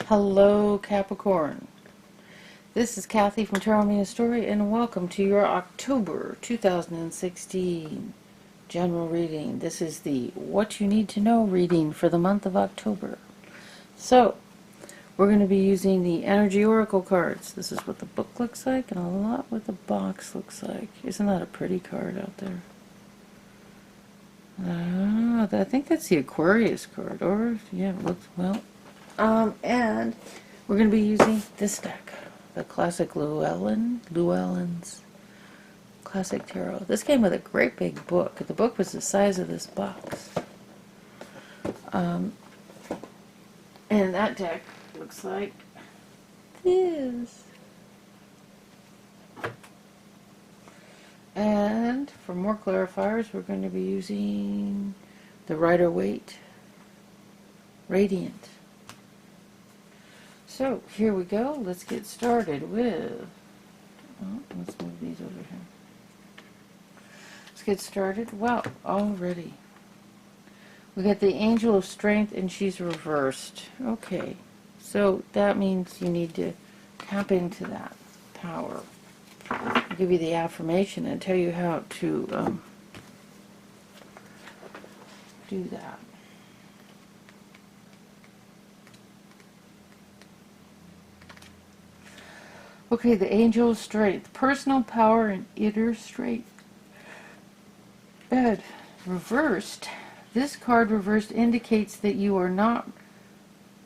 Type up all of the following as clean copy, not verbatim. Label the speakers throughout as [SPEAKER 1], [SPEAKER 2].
[SPEAKER 1] Hello, Capricorn. This is Kathy from Tarot Me a Story, and welcome to your October 2016 general reading. This is the What You Need to Know reading for the month of October. So, we're going to be using the Energy Oracle cards. This is what the book looks like, and a lot what the box looks like. Isn't that a pretty card out there? I think that's the Aquarius card, or, yeah, it looks, well. And we're going to be using this deck, the classic Llewellyn's Classic Tarot. This came with a great big book. The book was the size of this box. And that deck looks like this. And for more clarifiers, we're going to be using the Rider-Waite Radiant. So, here we go. Let's get started with... let's move these over here. Let's get started. Wow, already. We got the Angel of Strength, and she's reversed. Okay, so that means you need to tap into that power. I'll give you the affirmation and tell you how to do that. Okay, the Angel of Strength. Personal power and inner strength. And reversed. This card reversed indicates that you are not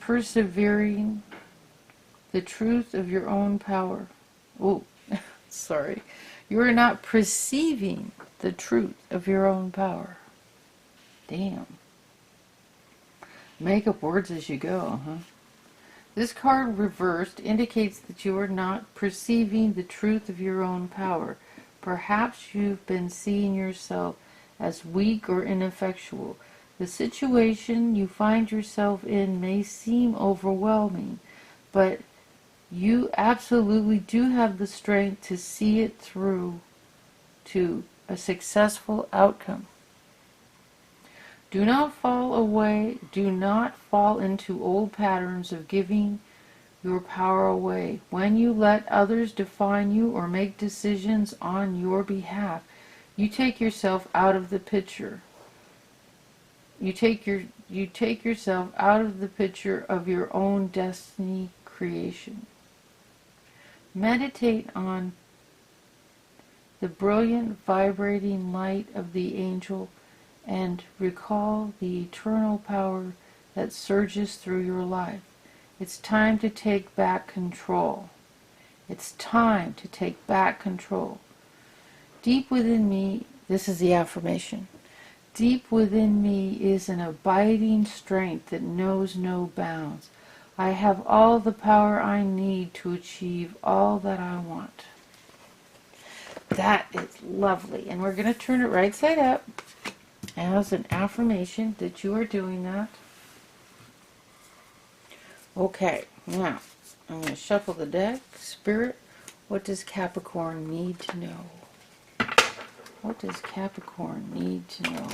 [SPEAKER 1] persevering the truth of your own power. Oh, sorry. You are not perceiving the truth of your own power. Damn. Make up words as you go, huh? This card reversed indicates that you are not perceiving the truth of your own power. Perhaps you've been seeing yourself as weak or ineffectual. The situation you find yourself in may seem overwhelming, but you absolutely do have the strength to see it through to a successful outcome. Do not fall away. Do not fall into old patterns of giving your power away. When you let others define you or make decisions on your behalf, you take yourself out of the picture. You take yourself out of the picture of your own destiny creation. Meditate on the brilliant vibrating light of the angel and recall the eternal power that surges through your life. It's time to take back control. It's time to take back control. Deep within me, this is the affirmation, deep within me is an abiding strength that knows no bounds. I have all the power I need to achieve all that I want. That is lovely. And we're going to turn it right side up as an affirmation that you are doing that. Okay, now I'm going to shuffle the deck. Spirit, what does Capricorn need to know? What does Capricorn need to know?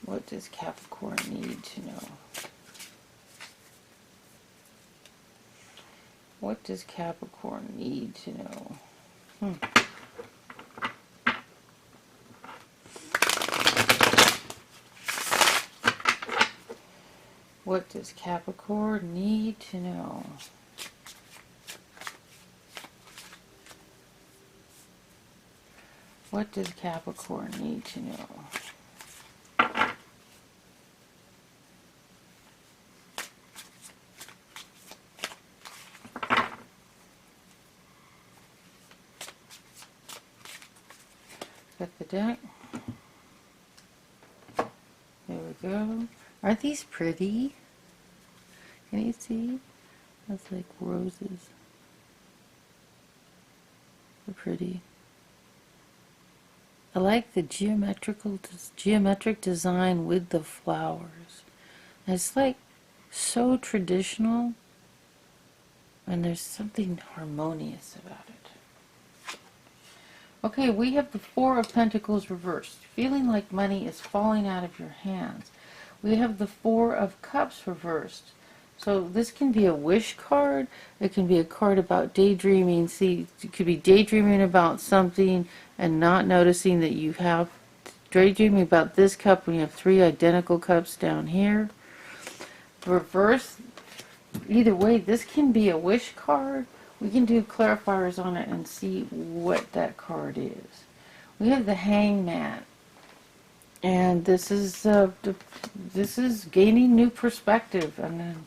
[SPEAKER 1] What does Capricorn need to know? What does Capricorn need to know? What does Capricorn need to know? What does Capricorn need to know? Got the deck. There we go. Aren't these pretty? Can you see? That's like roses. They're pretty. I like the geometric design with the flowers. And it's like so traditional, and there's something harmonious about it. Okay, we have the Four of Pentacles reversed, feeling like money is falling out of your hands. We have the Four of Cups reversed. So this can be a wish card. It can be a card about daydreaming. See, you could be daydreaming about something and not noticing that you have daydreaming about this cup when you have three identical cups down here. Reverse, either way, this can be a wish card. We can do clarifiers on it and see what that card is. We have the Hangman. And this is gaining new perspective and then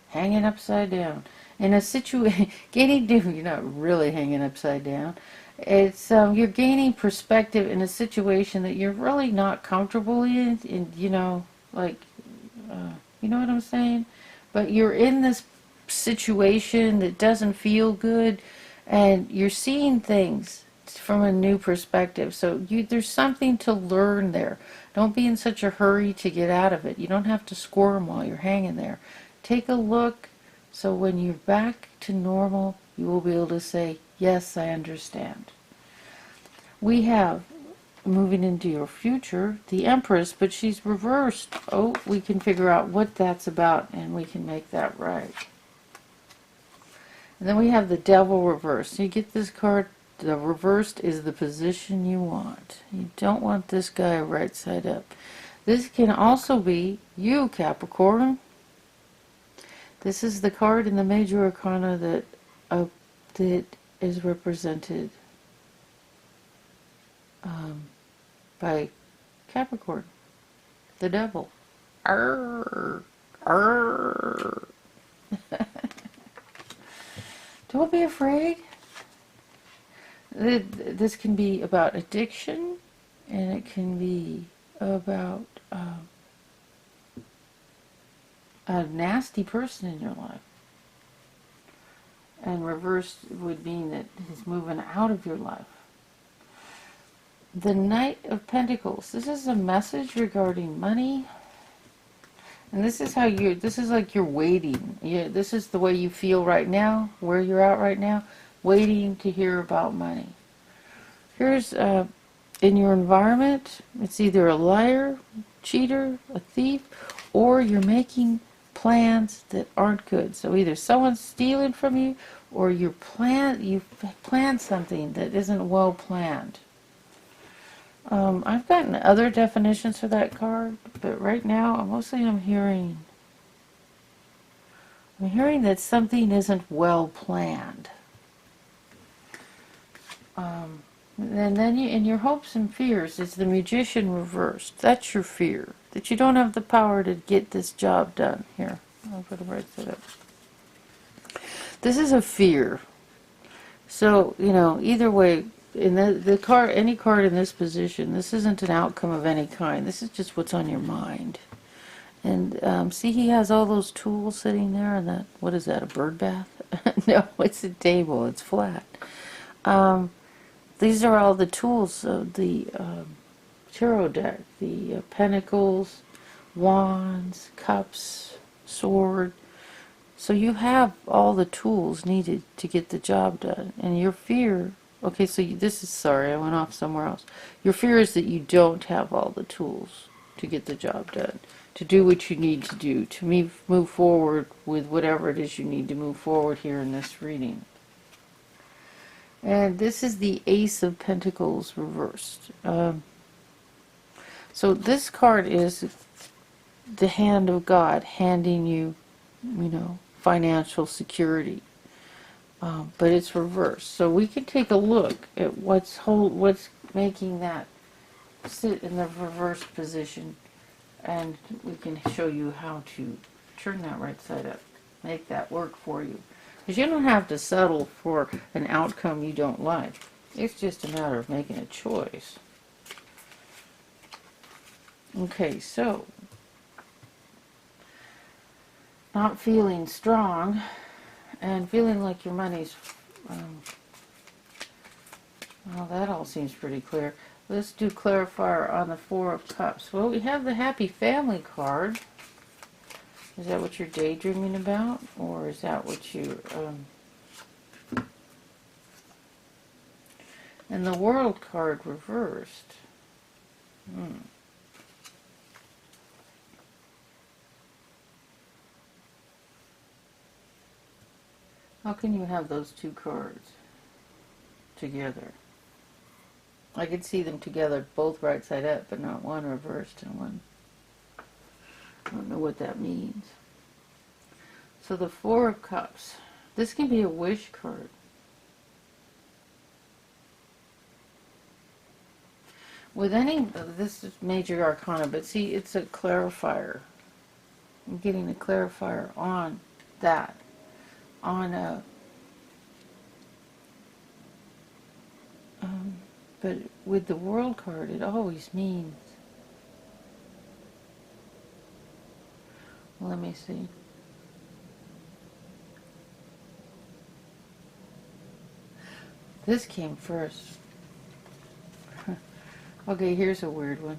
[SPEAKER 1] hanging upside down. In a situation, gaining new, you're not really hanging upside down. It's you're gaining perspective in a situation that you're really not comfortable in, you know, like, you know what I'm saying? But you're in this situation that doesn't feel good, and you're seeing things from a new perspective. So there's something to learn there. Don't be in such a hurry to get out of it. You don't have to squirm while you're hanging there. Take a look, so when you're back to normal, you will be able to say, yes, I understand. We have, moving into your future, the Empress, but she's reversed. Oh, we can figure out what that's about, and we can make that right. And then we have the Devil reversed. You get this card, the reversed is the position you want. You don't want this guy right side up. This can also be you, Capricorn. This is the card in the major arcana that is represented by Capricorn, the devil. Arr, arr. Don't be afraid. This can be about addiction, and it can be about a nasty person in your life. And reversed would mean that he's moving out of your life. The Knight of Pentacles. This is a message regarding money. And this is how this is like you're waiting. This is the way you feel right now, where you're at right now, waiting to hear about money. Here's, in your environment, it's either a liar, cheater, a thief, or you're making plans that aren't good. So either someone's stealing from you, or you've planned something that isn't well planned. I've gotten other definitions for that card, but right now, mostly I'm hearing that something isn't well planned. And then in your hopes and fears is the Magician reversed. That's your fear, that you don't have the power to get this job done. Here, I'll put it right side up. This is a fear. So, you know, either way, in the card, any card in this position, this isn't an outcome of any kind. This is just what's on your mind. And see, he has all those tools sitting there, and that, what is that, a bird bath? No, it's a table. It's flat. These are all the tools of the tarot deck. The pentacles, wands, cups, sword. So you have all the tools needed to get the job done. And your fear... Okay, so this is, sorry, I went off somewhere else. Your fear is that you don't have all the tools to get the job done, to do what you need to do, to move forward with whatever it is you need to move forward here in this reading. And this is the Ace of Pentacles reversed. So this card is the hand of God handing you, you know, financial security. But it's reversed. So we can take a look at what's making that sit in the reversed position, and we can show you how to turn that right side up, make that work for you. Because you don't have to settle for an outcome you don't like. It's just a matter of making a choice. Okay, so not feeling strong and feeling like your money's, well, that all seems pretty clear. Let's do clarifier on the Four of Cups. Well, we have the Happy Family card. Is that what you're daydreaming about? Or is that what you... And the World card reversed. How can you have those two cards together? I could see them together, both right side up, but not one reversed and one. I don't know what that means. So the Four of Cups. This can be a wish card. With any, this is major arcana, but see, it's a clarifier. I'm getting a clarifier on that. On a, but with the World card, it always means, let me see. This came first. Okay, here's a weird one.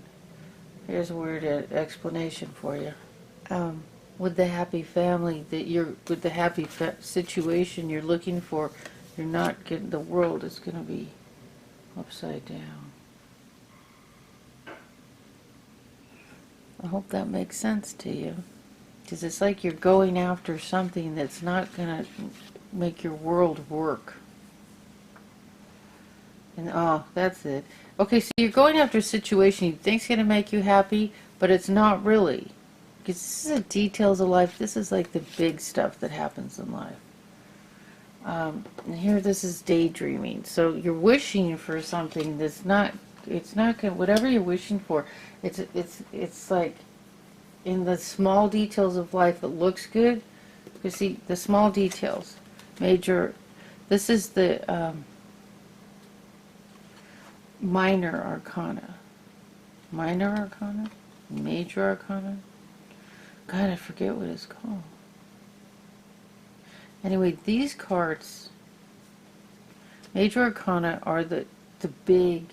[SPEAKER 1] Here's a weird explanation for you. With the happy family that you're, with the happy situation you're looking for, you're not getting, the world is going to be upside down. I hope that makes sense to you. Because it's like you're going after something that's not going to make your world work. And oh, that's it. Okay, so you're going after a situation you think's going to make you happy, but it's not really. Because this is the details of life. This is like the big stuff that happens in life. And here this is daydreaming. So you're wishing for something that's not, it's not going to, whatever you're wishing for, it's like in the small details of life it looks good. You see, the small details. Major, this is the minor arcana. Minor arcana? Major arcana? God, I forget what it's called. Anyway, these cards, major arcana, are the big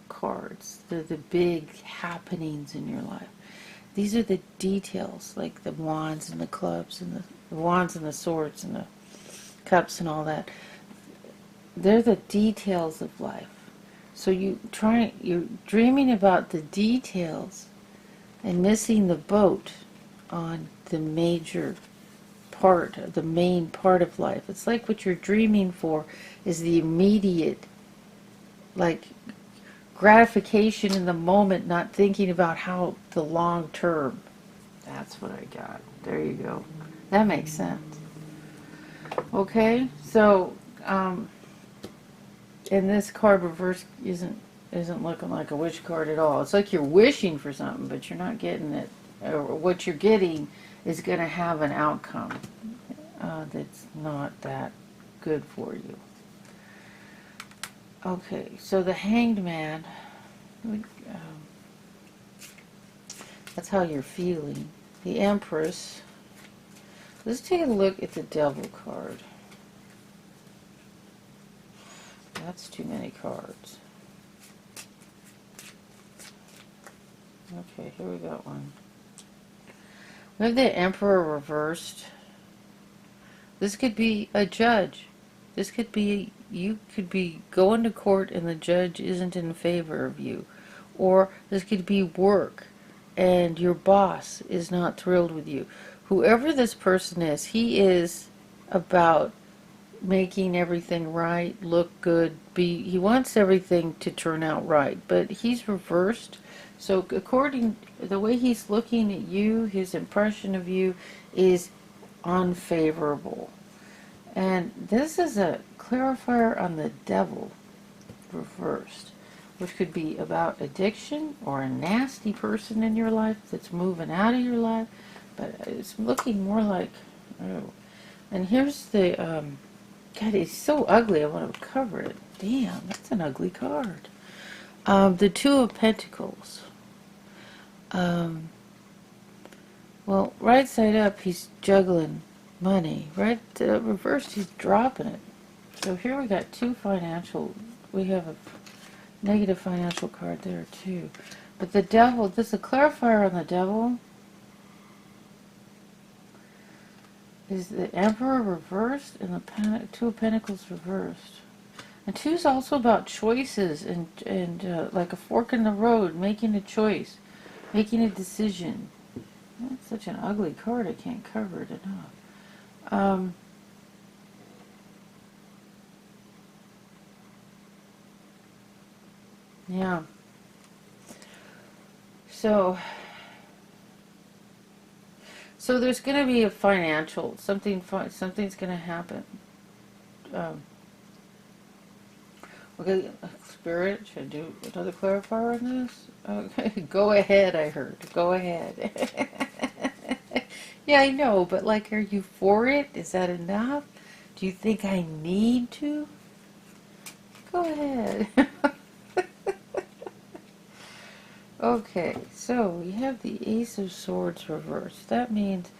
[SPEAKER 1] cards. They're the big happenings in your life. These are the details, like the wands and the clubs and the wands and the swords and the cups and all that. They're the details of life. So you're dreaming about the details and missing the boat on the major part, the main part of life. It's like what you're dreaming for is the immediate, like, gratification in the moment, not thinking about how the long term. That's what I got. There you go. That makes sense. Okay, so and this card reverse isn't looking like a wish card at all. It's like you're wishing for something, but you're not getting it. Or what you're getting is going to have an outcome that's not that good for you. Okay, so the Hanged Man, that's how you're feeling. The Empress. Let's take a look at the Devil card. That's too many cards. Okay, here we got one. We have the Emperor reversed. This could be a judge. This could be, you could be going to court and the judge isn't in favor of you. Or this could be work and your boss is not thrilled with you. Whoever this person is, he is about making everything right, look good, he wants everything to turn out right, but he's reversed. So according to the way he's looking at you, his impression of you is unfavorable. And this is a clarifier on the Devil reversed, which could be about addiction or a nasty person in your life that's moving out of your life, but it's looking more like, oh. And here's the, God, it's so ugly, I want to cover it. Damn, that's an ugly card. The Two of Pentacles. Well, right side up, he's juggling money. Right reversed, he's dropping it. So here we got two financial, we have a negative financial card there too. But the Devil, this is a clarifier on the Devil. Is the Emperor reversed and the Two of Pentacles reversed. And 2 is also about choices and like a fork in the road, making a choice, making a decision. That's such an ugly card, I can't cover it enough. Yeah. So there's going to be a financial, something's going to happen. Okay, Spirit, should I do another clarifier on this? Okay, go ahead, I heard. Go ahead. Yeah, I know, but like, are you for it? Is that enough? Do you think I need to? Go ahead. Okay, so we have the Ace of Swords reversed. That means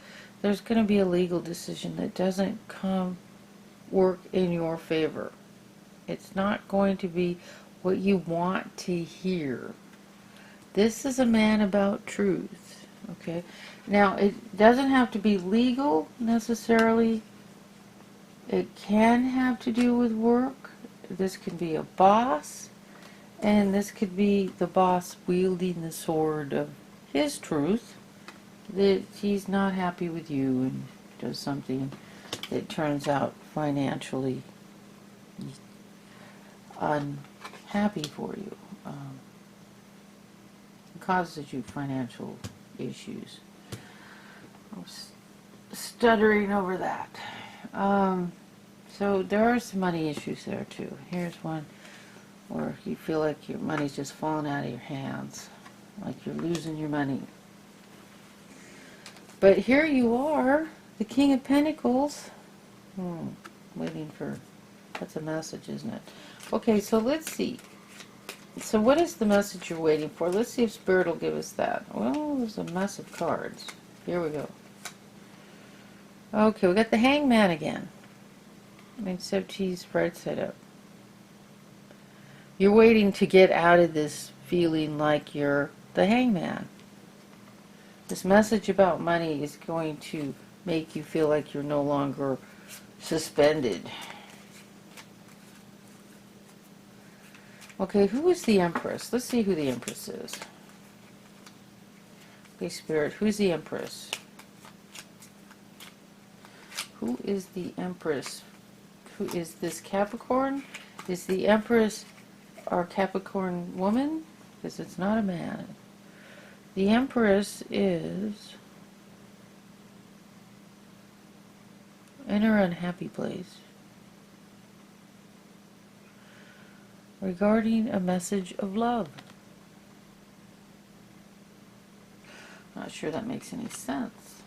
[SPEAKER 1] there's going to be a legal decision that doesn't work in your favor. It's not going to be what you want to hear. This is a man about truth. Okay, now it doesn't have to be legal necessarily. It can have to do with work. This could be a boss, and this could be the boss wielding the sword of his truth, that he's not happy with you and does something that turns out financially unhappy for you, causes you financial issues. I'm stuttering over that. So there are some money issues there too. Here's one where you feel like your money's just falling out of your hands, like you're losing your money. But here you are, the King of Pentacles. Waiting for, that's a message, isn't it? Okay, so let's see. So what is the message you're waiting for? Let's see if Spirit will give us that. Well, there's a mess of cards. Here we go. Okay, we got the Hangman again. Except he's right side up. You're waiting to get out of this feeling like you're the Hangman. This message about money is going to make you feel like you're no longer suspended. Okay, who is the Empress? Let's see who the Empress is. Okay, Spirit, who's the Empress? Who is the Empress? Who is this Capricorn? Is the Empress our Capricorn woman? Because it's not a man. The Empress is in her unhappy place regarding a message of love. Not sure that makes any sense,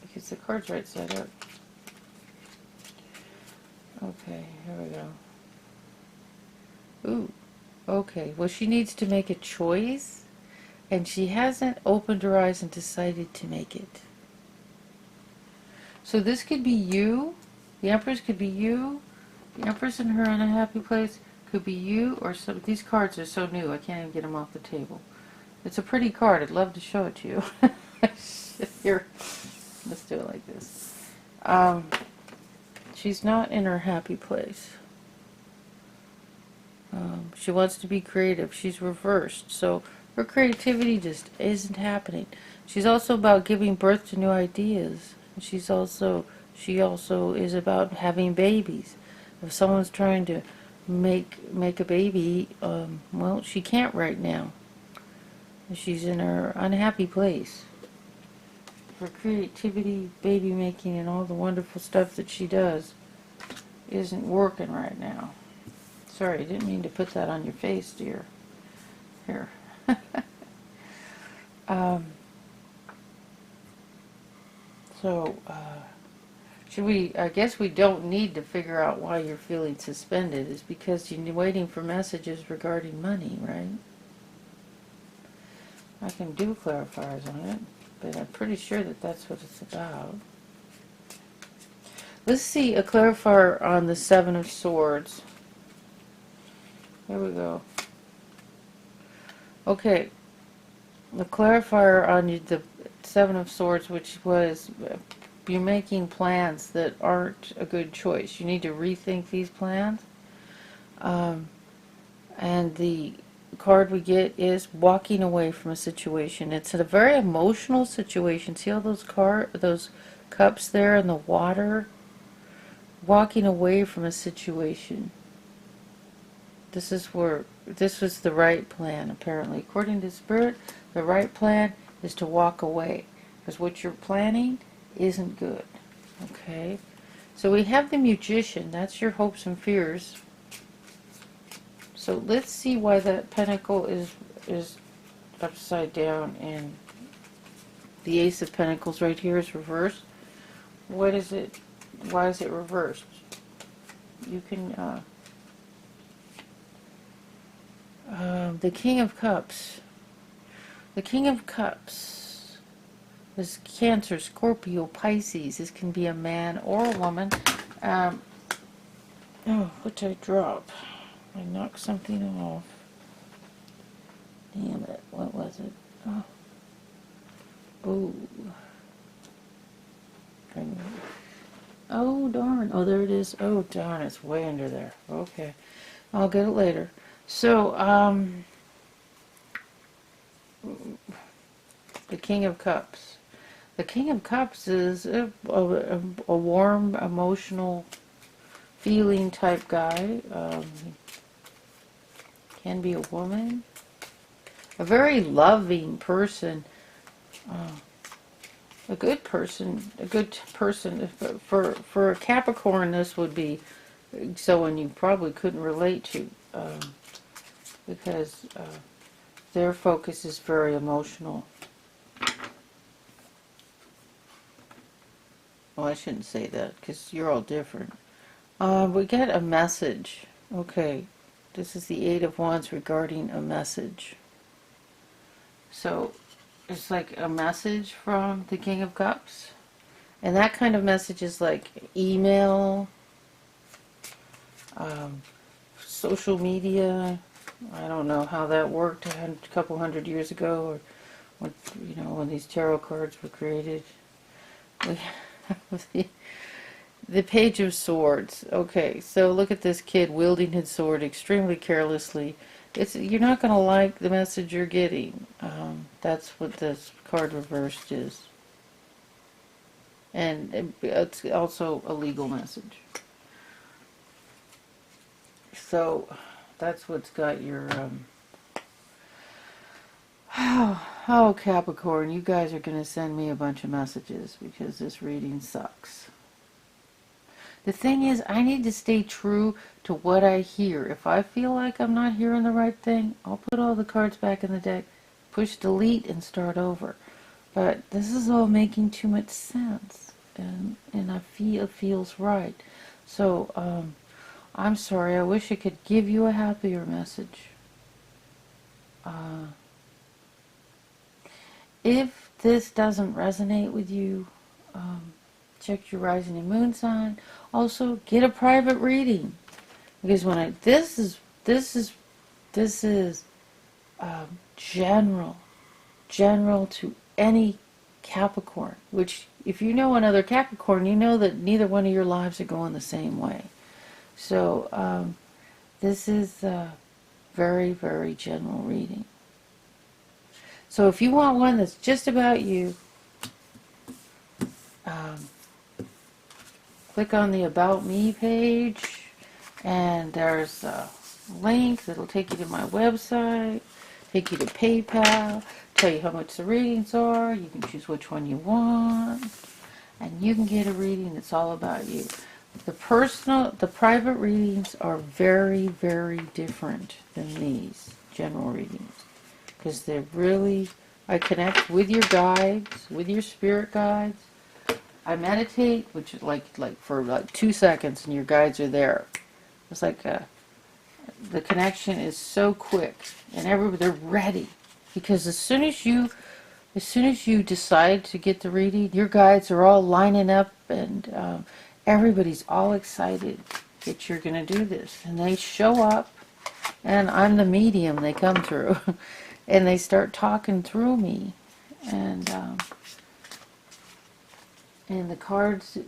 [SPEAKER 1] because the card's right side up. Okay, here we go. Ooh, okay. Well, she needs to make a choice, and she hasn't opened her eyes and decided to make it. So this could be you. The Empress could be you. The Empress in her unhappy place could be you, or some. These cards are so new, I can't even get them off the table. It's a pretty card. I'd love to show it to you. Here, let's do it like this. She's not in her happy place. She wants to be creative. She's reversed. So her creativity just isn't happening. She's also about giving birth to new ideas. She also is about having babies. If someone's trying to make a baby, well, she can't right now. She's in her unhappy place. Her creativity, baby making, and all the wonderful stuff that she does isn't working right now. Sorry, I didn't mean to put that on your face, dear. Here. Should we, I guess we don't need to figure out why you're feeling suspended. It's because you're waiting for messages regarding money, right? I can do clarifiers on it, but I'm pretty sure that that's what it's about. Let's see a clarifier on the Seven of Swords. Here we go. Okay, the clarifier on the Seven of Swords, which was making plans that aren't a good choice. You need to rethink these plans. And the card we get is walking away from a situation. It's a very emotional situation. See all those cups there in the water? Walking away from a situation. This was the right plan, apparently. According to Spirit, the right plan is to walk away. Because what you're planning isn't good. Okay? So we have the Magician. That's your hopes and fears. So let's see why that pentacle is upside down and the Ace of Pentacles right here is reversed. What is it? Why is it reversed? You can, the King of Cups. The King of Cups is Cancer, Scorpio, Pisces. This can be a man or a woman. Oh, what did I drop? I knocked something off. Damn it. What was it? Oh. Ooh. Oh, darn. Oh, there it is. Oh, darn. It's way under there. Okay. I'll get it later. So, the King of Cups. The King of Cups is a warm, emotional, feeling type guy. Can be a woman. A very loving person. A good person. For a Capricorn, this would be someone you probably couldn't relate to. Because their focus is very emotional. Well, I shouldn't say that because you're all different. We get a message. Okay, this is the Eight of Wands regarding a message. So it's like a message from the King of Cups. And that kind of message is like email, social media. I don't know how that worked a couple hundred years ago, or when these tarot cards were created. We have the Page of Swords. Okay, so look at this kid wielding his sword extremely carelessly. You're not going to like the message you're getting. That's what this card reversed is. And it's also a legal message. So that's what's got your oh, Capricorn, you guys are going to send me a bunch of messages because this reading sucks. The thing is, I need to stay true to what I hear. If I feel like I'm not hearing the right thing, I'll put all the cards back in the deck, push delete, and start over. But this is all making too much sense, and I feel it feels right. So, I'm sorry. I wish I could give you a happier message. If this doesn't resonate with you, check your rising and moon sign. Also, get a private reading, because when this is general to any Capricorn. Which, if you know another Capricorn, you know that neither one of your lives are going the same way. So this is a very, very general reading. So if you want one that's just about you, click on the About Me page, and there's a link that'll take you to my website, take you to PayPal, tell you how much the readings are. You can choose which one you want, and you can get a reading that's all about you. The private readings are very, very different than these general readings, because they're really, I connect with your guides, with your spirit guides. I meditate, which is like for 2 seconds, and your guides are there. It's like the connection is so quick, and they're ready, because as soon as you decide to get the reading, your guides are all lining up, and everybody's all excited that you're going to do this, and they show up, and I'm the medium they come through, and they start talking through me, and And the cards,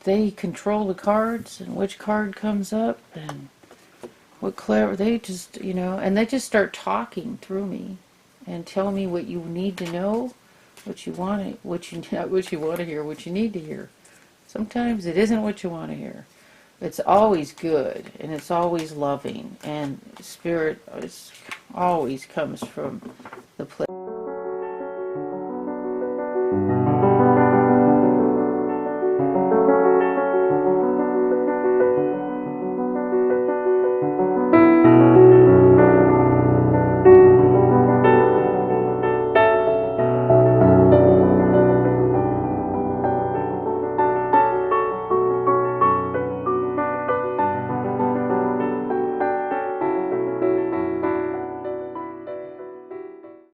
[SPEAKER 1] they control the cards and which card comes up and what clever, they just, and they just start talking through me and tell me what you need to know, what you want to, what you want to hear, what you need to hear. Sometimes it isn't what you want to hear. It's always good and it's always loving, and spirit always comes from the place.